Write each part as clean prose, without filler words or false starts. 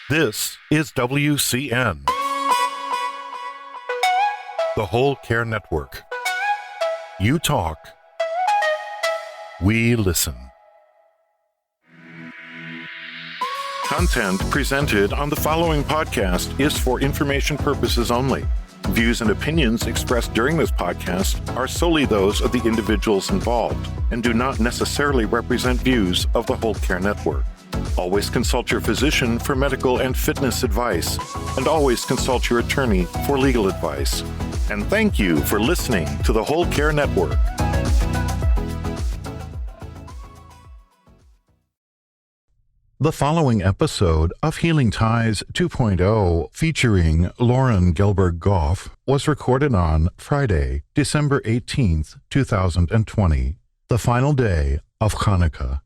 This is WCN, the Whole Care Network. You talk, we listen. Content presented on the following podcast is for information purposes only. Views and opinions expressed during this podcast are solely those of the individuals involved and do not necessarily represent views of the Whole Care Network. Always consult your physician for medical and fitness advice, and always consult your attorney for legal advice. And thank you for listening to the Whole Care Network. The following episode of Healing Ties 2.0, featuring Loren Gelberg-Goff, was recorded on Friday, December 18th, 2020, the final day of Hanukkah.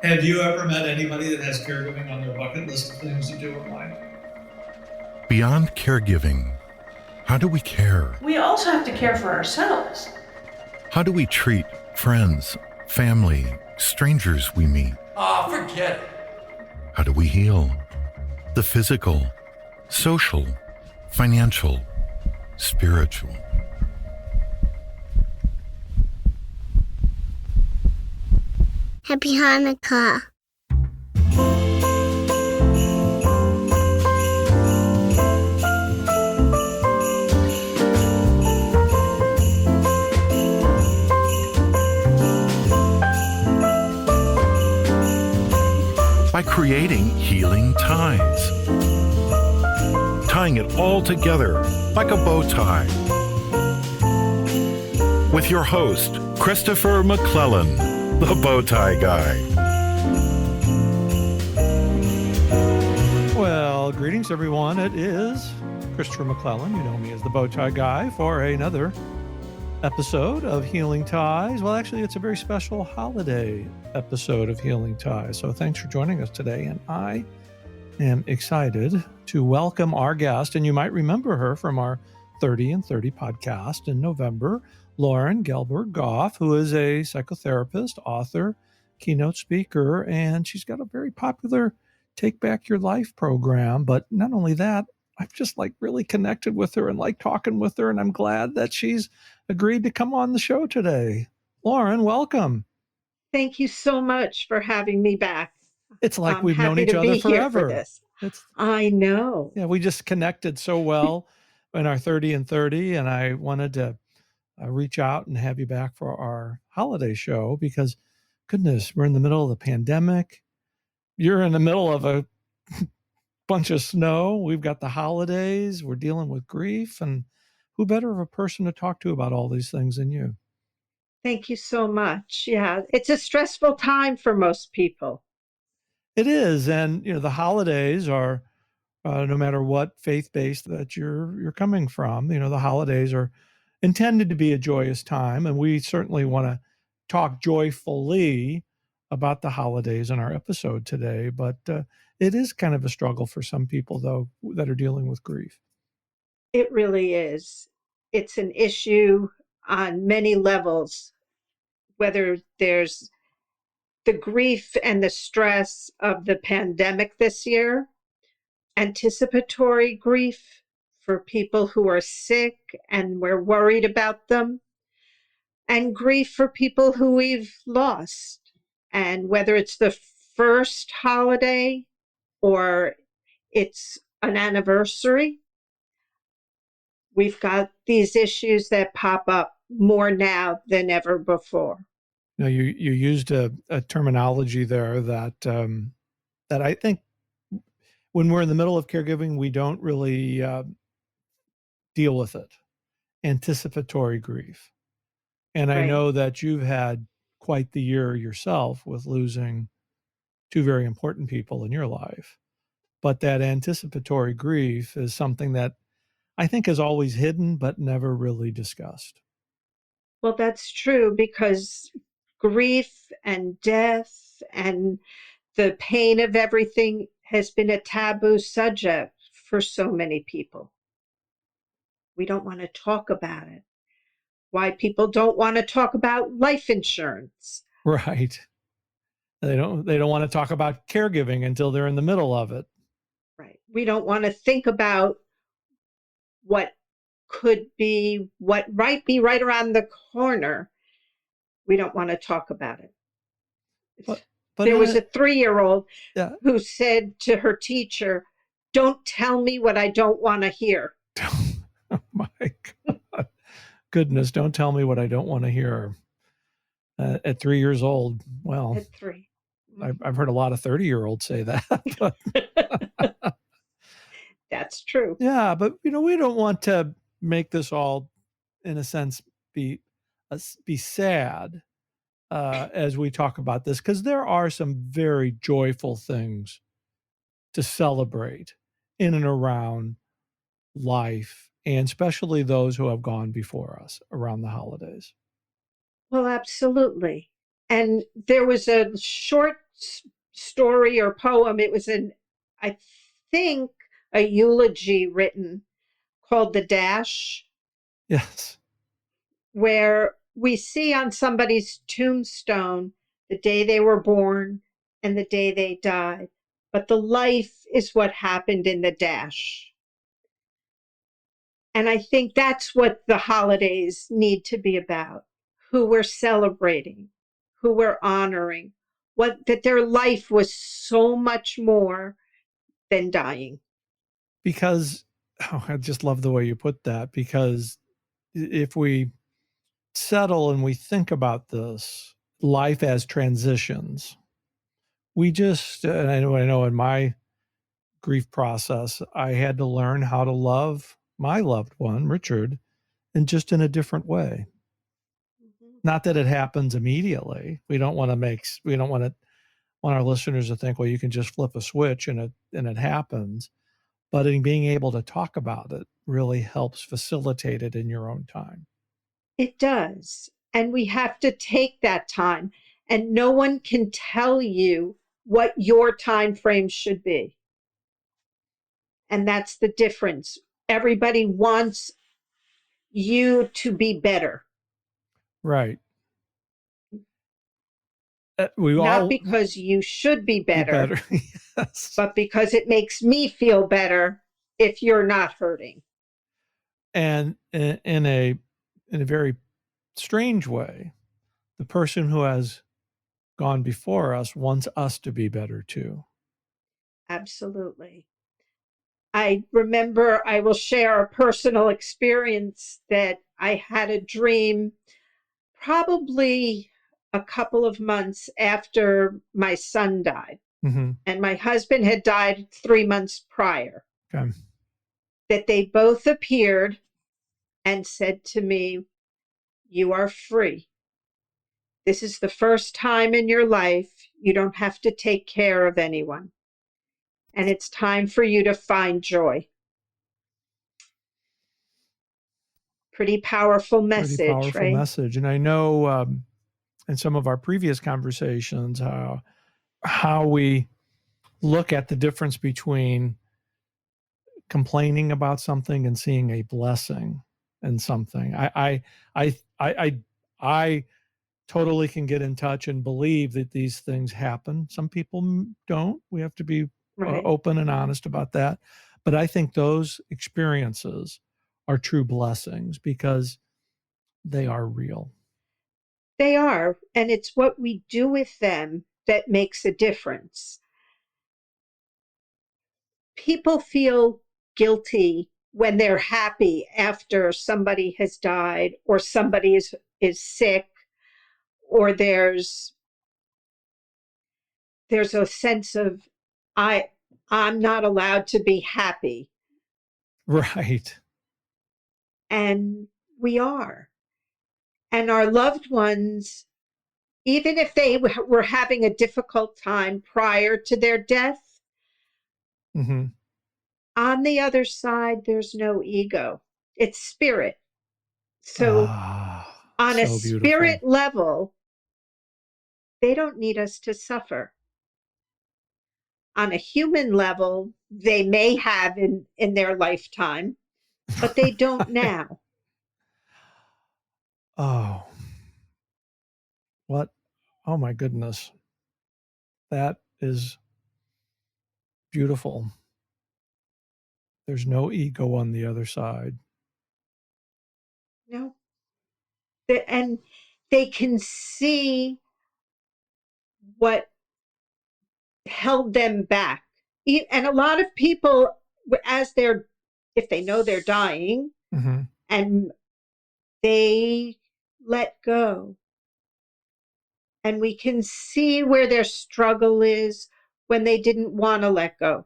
Have you ever met anybody that has caregiving on their bucket list of things to do in life? Beyond caregiving, how do we care? We also have to care for ourselves. How do we treat friends, family, strangers we meet? Forget it. How do we heal? The physical, social, financial, spiritual. Happy Hanukkah. By creating healing ties. Tying it all together like a bow tie. With your host, Christopher McClellan, the bow tie guy. Well, greetings everyone. It is Christopher McClellan. You know me as the bow tie guy for another episode of Healing Ties. Well, actually, it's a very special holiday episode of Healing Ties. So thanks for joining us today. And I am excited to welcome our guest. And you might remember her from our 30 and 30 podcast in November, Loren Gelberg-Goff, who is a psychotherapist, author, keynote speaker, and she's got a very popular Take Back Your Life program. But not only that, I've just really connected with her and talking with her, and I'm glad that she's agreed to come on the show today. Loren, welcome. Thank you so much for having me back. It's like we've known each other forever. I know. Yeah, we just connected so well in our 30 and 30, and I wanted to reach out and have you back for our holiday show because, goodness, we're in the middle of the pandemic. You're in the middle of a bunch of snow. We've got the holidays. We're dealing with grief. And who better of a person to talk to about all these things than you? Thank you so much. Yeah, it's a stressful time for most people. It is. And, the holidays are, no matter what faith-based that you're coming from, the holidays are intended to be a joyous time. And we certainly want to talk joyfully about the holidays in our episode today. But it is kind of a struggle for some people, though, that are dealing with grief. It really is. It's an issue on many levels, whether there's the grief and the stress of the pandemic this year, anticipatory grief for people who are sick and we're worried about them, and grief for people who we've lost. And whether it's the first holiday or it's an anniversary, we've got these issues that pop up more now than ever before. Now, you used a terminology there that that I think when we're in the middle of caregiving, we don't really deal with it. Anticipatory grief. And I know that you've had quite the year yourself with losing two very important people in your life. But that anticipatory grief is something that I think is always hidden, but never really discussed. Well, that's true because grief and death and the pain of everything has been a taboo subject for so many people. We don't want to talk about it. Why people don't want to talk about life insurance. Right. They don't want to talk about caregiving until they're in the middle of it. Right. We don't want to think about what might be right around the corner. We don't want to talk about it. But there was a 3-year-old yeah. who said to her teacher, "Don't tell me what I don't want to hear." Oh my God. Goodness, don't tell me what I don't want to hear. At 3 years old, well, at 3. I've heard a lot of 30-year-olds say that. But that's true. Yeah, but we don't want to make this all, in a sense, be sad as we talk about this, because there are some very joyful things to celebrate in and around life, and especially those who have gone before us around the holidays. Well, absolutely. And there was a short story or poem. It was I think, a eulogy written called The Dash. Yes. Where we see on somebody's tombstone the day they were born and the day they died. But the life is what happened in the dash. And I think that's what the holidays need to be about. Who we're celebrating, who we're honoring, that their life was so much more than dying. Because, I just love the way you put that, because if we settle and we think about this life as transitions, we just, and I know in my grief process, I had to learn how to love my loved one, Richard, and just in a different way. Not that it happens immediately. We don't want our listeners to think, well, you can just flip a switch and it happens. But in being able to talk about it really helps facilitate it in your own time. It does. And we have to take that time. And no one can tell you what your time frame should be. And that's the difference. Everybody wants you to be better. Right. Not because you should be better, yes. but because it makes me feel better if you're not hurting. And in a very strange way, the person who has gone before us wants us to be better too. Absolutely. I remember, I will share a personal experience that I had a dream probably a couple of months after my son died. Mm-hmm. And my husband had died 3 months prior. Okay. That they both appeared and said to me, "You are free. This is the first time in your life you don't have to take care of anyone. And it's time for you to find joy." Pretty powerful message, Pretty powerful right? message. And I know in some of our previous conversations how we look at the difference between complaining about something and seeing a blessing in something. I totally can get in touch and believe that these things happen. Some people don't. We have to be open and honest about that. But I think those experiences are true blessings because they are real. They are. And it's what we do with them that makes a difference. People feel guilty when they're happy after somebody has died or somebody is sick, or there's a sense of I'm not allowed to be happy. Right. And we are. And our loved ones, even if they were having a difficult time prior to their death, mm-hmm. on the other side, there's no ego. It's spirit. So on a spirit level, they don't need us to suffer. On a human level, they may have in their lifetime, but they don't now. Oh, what? Oh my goodness. That is beautiful. There's no ego on the other side. No. And they can see what held them back. And a lot of people, if they know they're dying, Mm-hmm. and they let go. And we can see where their struggle is when they didn't want to let go.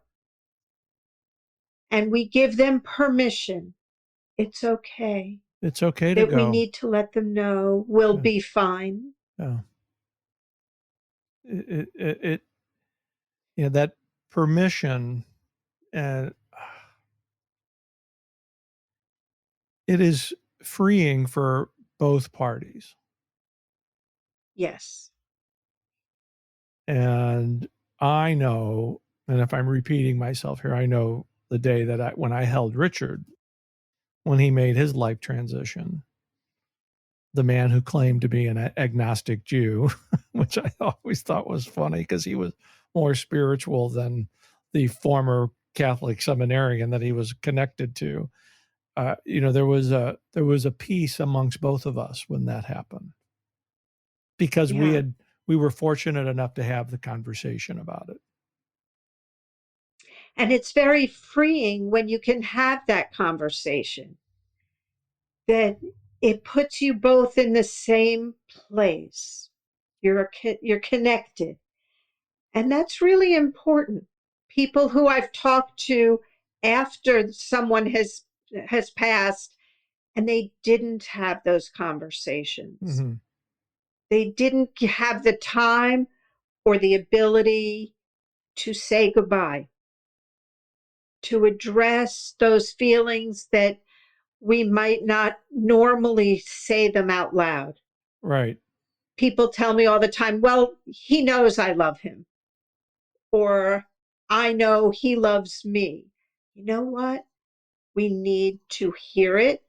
And we give them permission. It's okay. It's okay to That we go. need to let them know we'll Yeah. be fine. Yeah. That permission, and it is freeing for both parties. Yes. And I know, and if I'm repeating myself here, I know the day that when I held Richard, when he made his life transition, the man who claimed to be an agnostic Jew, which I always thought was funny because he was more spiritual than the former Catholic seminarian that he was connected to. There was a peace amongst both of us when that happened, because Yeah. we were fortunate enough to have the conversation about it. And it's very freeing when you can have that conversation, that it puts you both in the same place. You're connected. And that's really important. People who I've talked to after someone has passed, and they didn't have those conversations. Mm-hmm. They didn't have the time or the ability to say goodbye, to address those feelings that we might not normally say them out loud. Right. People tell me all the time, well, he knows I love him, or I know he loves me. You know what? We need to hear it.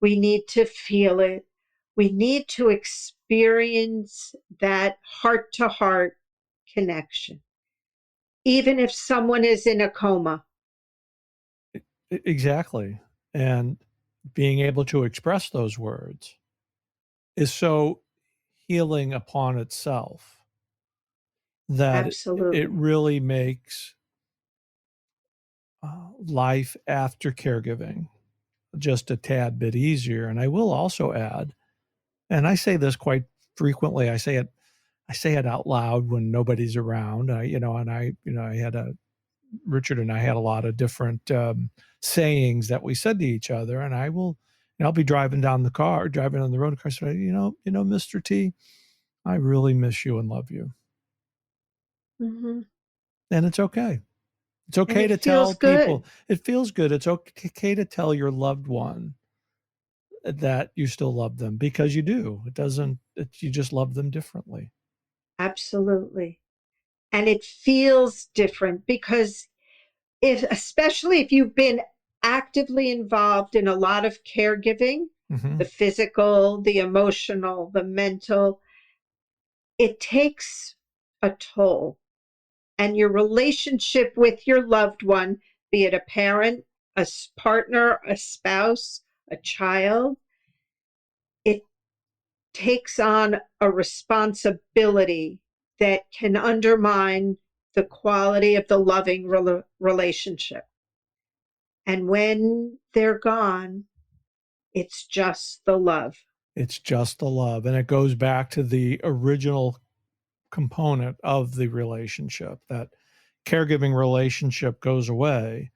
We need to feel it. We need to experience that heart to heart connection, even if someone is in a coma. Exactly. And being able to express those words is so healing upon itself that it Absolutely. really makes life after caregiving just a tad bit easier. And I will also add, and I say this quite frequently, I say it out loud when nobody's around. Richard and I had a lot of different sayings that we said to each other, and I'll be driving down the road, and I say, Mr. T, I really miss you and love you. Mm-hmm. And it's okay. It's And okay it to feels tell good. people. It feels good. It's okay to tell your loved one that you still love them, because you do. You just love them differently. Absolutely. And it feels different because especially if you've been actively involved in a lot of caregiving, Mm-hmm. the physical, the emotional, the mental, it takes a toll. And your relationship with your loved one, be it a parent, a partner, a spouse, a child, it takes on a responsibility that can undermine the quality of the loving relationship. And when they're gone, it's just the love. It's just the love. And it goes back to the original component of the relationship. That caregiving relationship goes away,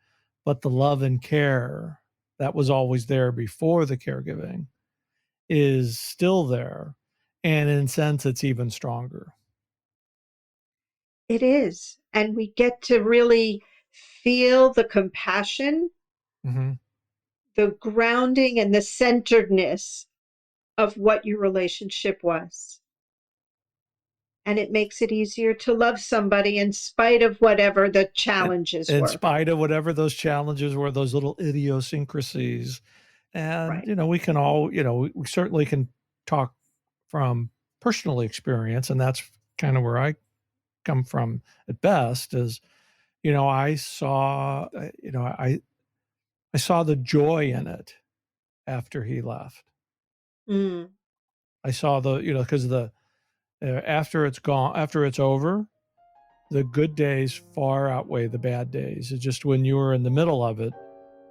but the love and care that was always there before the caregiving is still there. And in a sense, it's even stronger. It is. And we get to really feel the compassion, Mm-hmm. the grounding, and the centeredness of what your relationship was. And it makes it easier to love somebody in spite of whatever the challenges In were. spite of whatever those challenges were, those little idiosyncrasies. And, Right. we can all, we certainly can talk from personal experience. And that's kind of where I come from at best is, I saw, I saw the joy in it after he left. Mm. I saw because after it's gone, after it's over, the good days far outweigh the bad days. It's just when you were in the middle of it,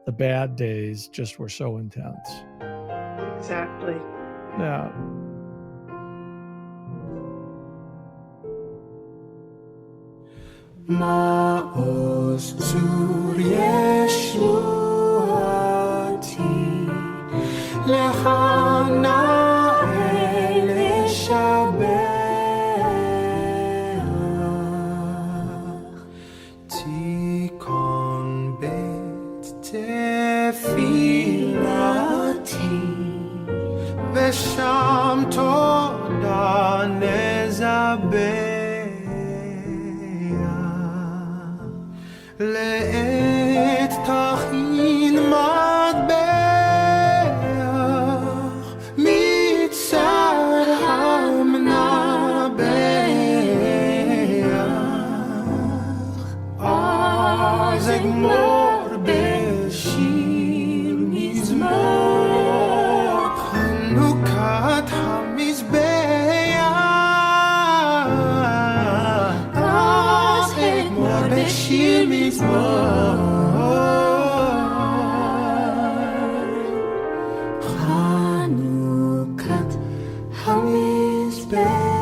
the bad days just were so intense. Exactly. Yeah. Ma'oz zur Yeshuati Lecha na'el leshabeach Tikon bet tefilati Vesham toda nezabeh לעת תכין מטבח מצד המנבח אז אגמור בשיר מזמור חנוכת המזבח אז אגמור בשיר חנוכת המזבח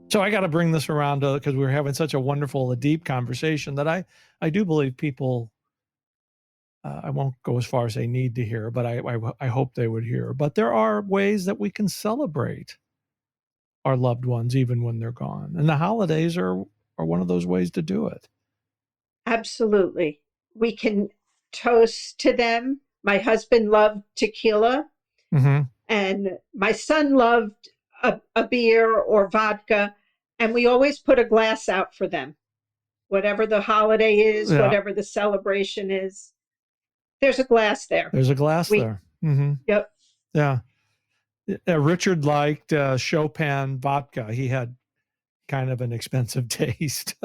So I got to bring this around because we're having such a wonderful, deep conversation that I do believe people, I won't go as far as they need to hear, but I hope they would hear. But there are ways that we can celebrate our loved ones even when they're gone. And the holidays are one of those ways to do it. Absolutely. We can toast to them. My husband loved tequila, and my son loved a beer or vodka. And we always put a glass out for them. Whatever the holiday is, whatever the celebration is, there's a glass there. There's a glass there. Yep. Yeah. Richard liked Chopin vodka. He had kind of an expensive taste.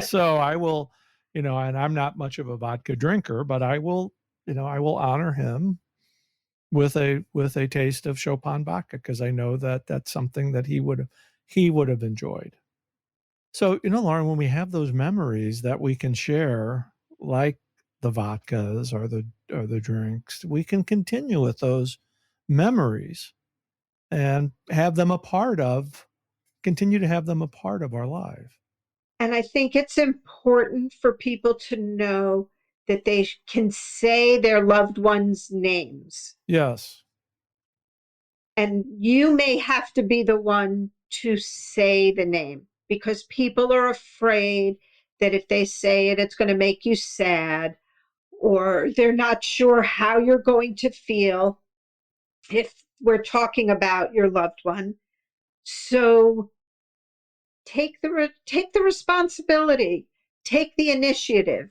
So I will, and I'm not much of a vodka drinker, but I will honor him with a taste of Chopin vodka because I know that that's something that he would have enjoyed. So, Lauren, when we have those memories that we can share, like the vodkas or the drinks, we can continue with those memories and continue to have them a part of our life. And I think it's important for people to know that they can say their loved ones' names. Yes. And you may have to be the one to say the name because people are afraid that if they say it, it's going to make you sad, or they're not sure how you're going to feel if we're talking about your loved one. So take the responsibility, take the initiative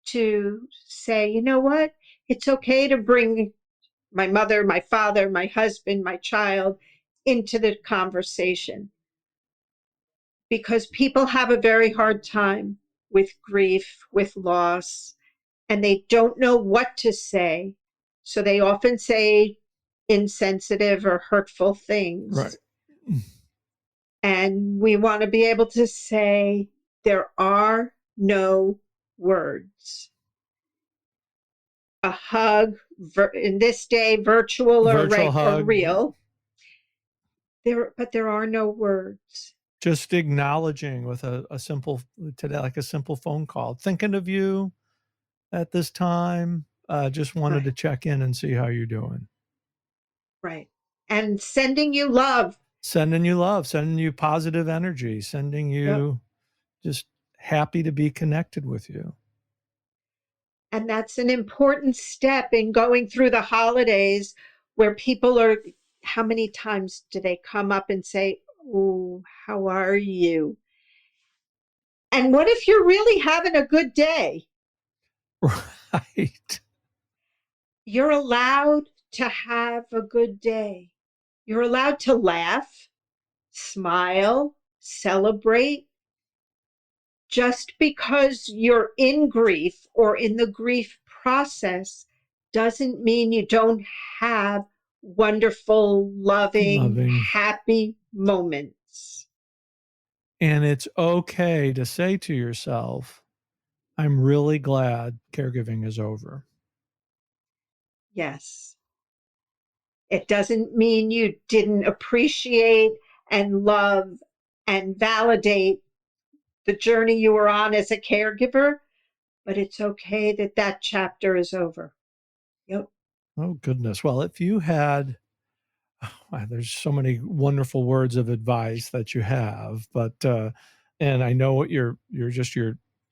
to say, you know what? It's okay to bring my mother, my father, my husband, my child into the conversation because people have a very hard time with grief, with loss, and they don't know what to say. So they often say insensitive or hurtful things. Right. And we want to be able to say, there are no words. A hug, in this day, virtual or real. But there are no words. Just acknowledging with a simple today, like a simple phone call. Thinking of you at this time. Just wanted to check in and see how you're doing. Right. And sending you love. Sending you positive energy, sending you just happy to be connected with you. And that's an important step in going through the holidays where people are, how many times do they come up and say, "Oh, how are you?" And what if you're really having a good day? Right. You're allowed to have a good day. You're allowed to laugh, smile, celebrate. Just because you're in grief or in the grief process doesn't mean you don't have wonderful, loving, happy moments. And it's okay to say to yourself, I'm really glad caregiving is over. Yes. It doesn't mean you didn't appreciate and love and validate the journey you were on as a caregiver, but it's okay that that chapter is over. Yep. Oh, goodness. Well, if you had, there's so many wonderful words of advice that you have, but, and I know what your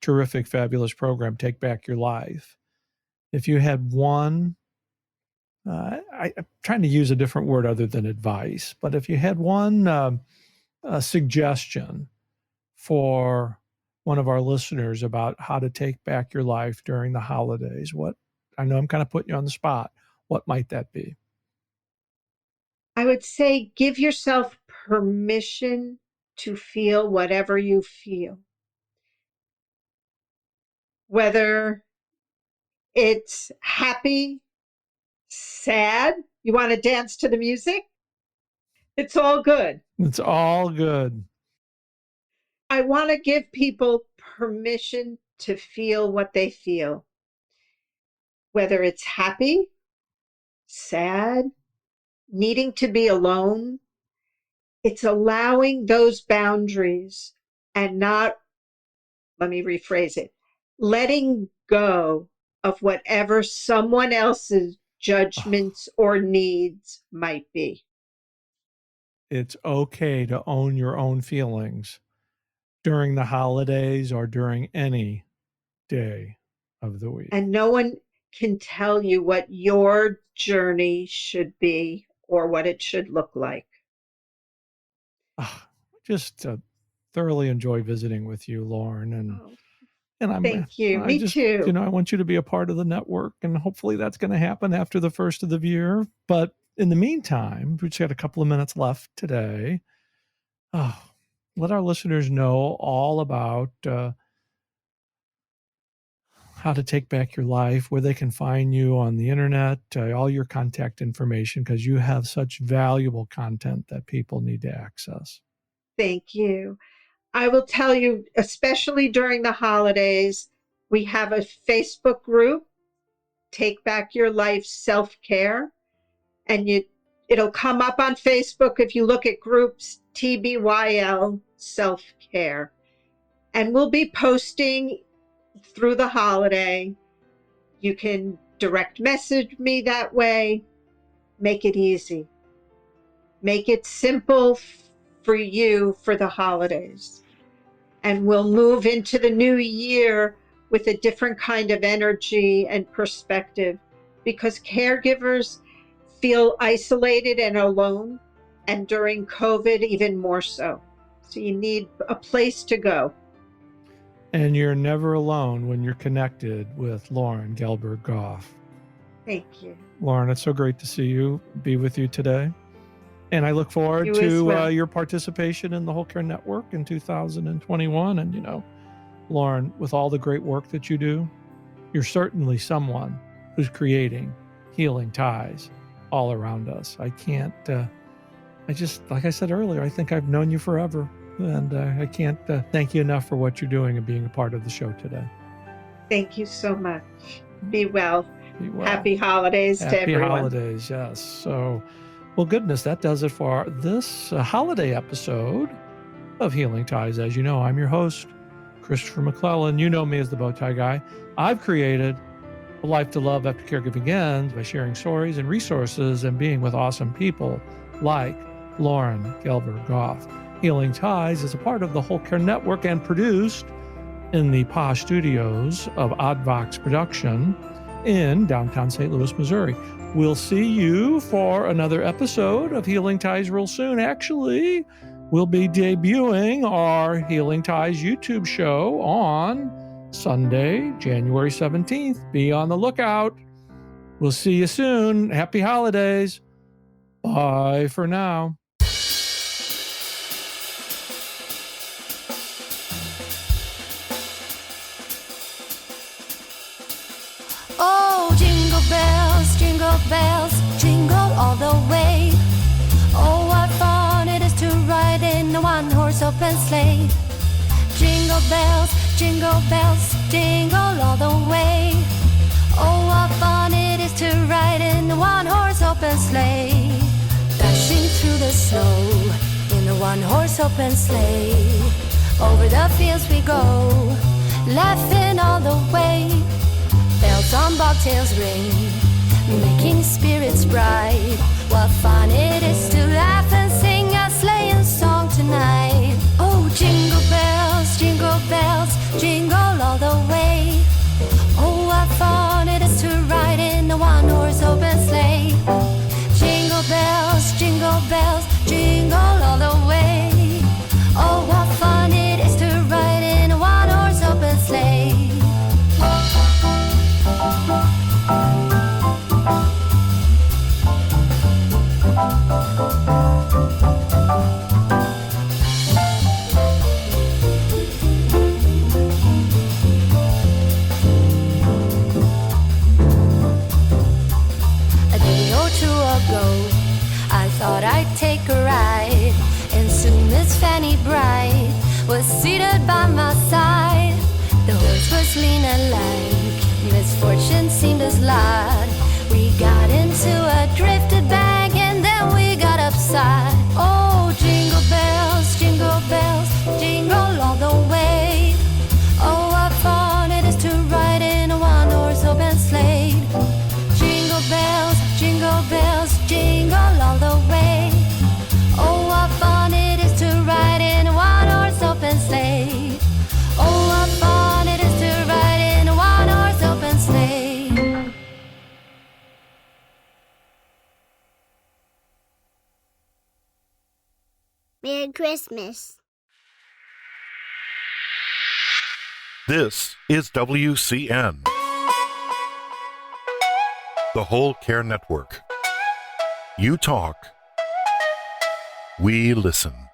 terrific, fabulous program, Take Back Your Life. If you had one, I'm trying to use a different word other than advice, but if you had one suggestion for one of our listeners about how to take back your life during the holidays, I know I'm kind of putting you on the spot. What might that be? I would say give yourself permission to feel whatever you feel. Whether it's happy, sad, you want to dance to the music, it's all good. It's all good. I want to give people permission to feel what they feel. Whether it's happy, sad, needing to be alone, it's allowing those boundaries and not, let me rephrase it, letting go of whatever someone else's judgments or needs might be. It's okay to own your own feelings during the holidays or during any day of the week. And no one can tell you what your journey should be or what it should look like. Just thoroughly enjoy visiting with you, Loren, and thank you. Me too. I want you to be a part of the network, and hopefully that's going to happen after the first of the year. But in the meantime, we just got a couple of minutes left today. Let our listeners know all about how to take back your life, where they can find you on the internet, all your contact information, because you have such valuable content that people need to access. Thank you. I will tell you, especially during the holidays, we have a Facebook group, Take Back Your Life Self-Care, and it'll come up on Facebook if you look at groups TBYL Self-Care. And we'll be posting through the holiday. You can direct message me that way. Make it easy. Make it simple for you for the holidays. And we'll move into the new year with a different kind of energy and perspective, because caregivers feel isolated and alone, and during COVID, even more so. So you need a place to go. And you're never alone when you're connected with Loren Gelberg-Goff. Thank you. Loren, it's so great to see you, be with you today. And I look forward You to as well. your participation in the Whole Care Network in 2021. And, Loren, with all the great work that you do, you're certainly someone who's creating healing ties all around us. I can't, like I said earlier, I think I've known you forever. And I can't thank you enough for what you're doing and being a part of the show today. Thank you so much. Be well. Be well. Happy holidays to everyone. Happy holidays, yes. So, well, goodness, that does it for this holiday episode of Healing Ties. As you know, I'm your host, Christopher McClellan. You know me as the Bowtie Guy. I've created a life to love after caregiving ends by sharing stories and resources and being with awesome people like Loren Gelberg-Goff. Healing Ties is a part of the Whole Care Network and produced in the posh studios of Oddvox Production in downtown St. Louis, Missouri. We'll see you for another episode of Healing Ties real soon. Actually, we'll be debuting our Healing Ties YouTube show on Sunday, January 17th. Be on the lookout. We'll see you soon. Happy holidays. Bye for now. Oh, jingle bells, jingle all the way. Oh, what fun it is to ride in a one-horse open sleigh. Jingle bells, jingle all the way. Oh, what fun it is to ride in a one-horse open sleigh. Dashing through the snow in a one-horse open sleigh. Over the fields we go, laughing all the way. Bells on bobtails ring, making spirits bright. What fun it is to laugh and sing a sleighing song tonight. Oh, jingle bells, jingle all the way. Oh, what fun it is to ride in a one-horse open sleigh. Jingle bells, jingle all the way. Oh, what fun it is to ride in a one-horse open sleigh. I thought I'd take a ride, and soon Miss Fanny Bright was seated by my side. The horse was lean and lank, misfortune seemed his lot. We got into a drifted bag, and then we got upside. Oh, jingle bells, jingle all the way. Oh, what fun it is to ride in a one-horse open sleigh. Jingle bells, jingle all the way. Oh, what fun it is to ride in a one-horse open sleigh. Oh, what fun it is to ride in a one-horse open sleigh. Merry Christmas. This is WCN, the Whole Care Network. You talk, we listen.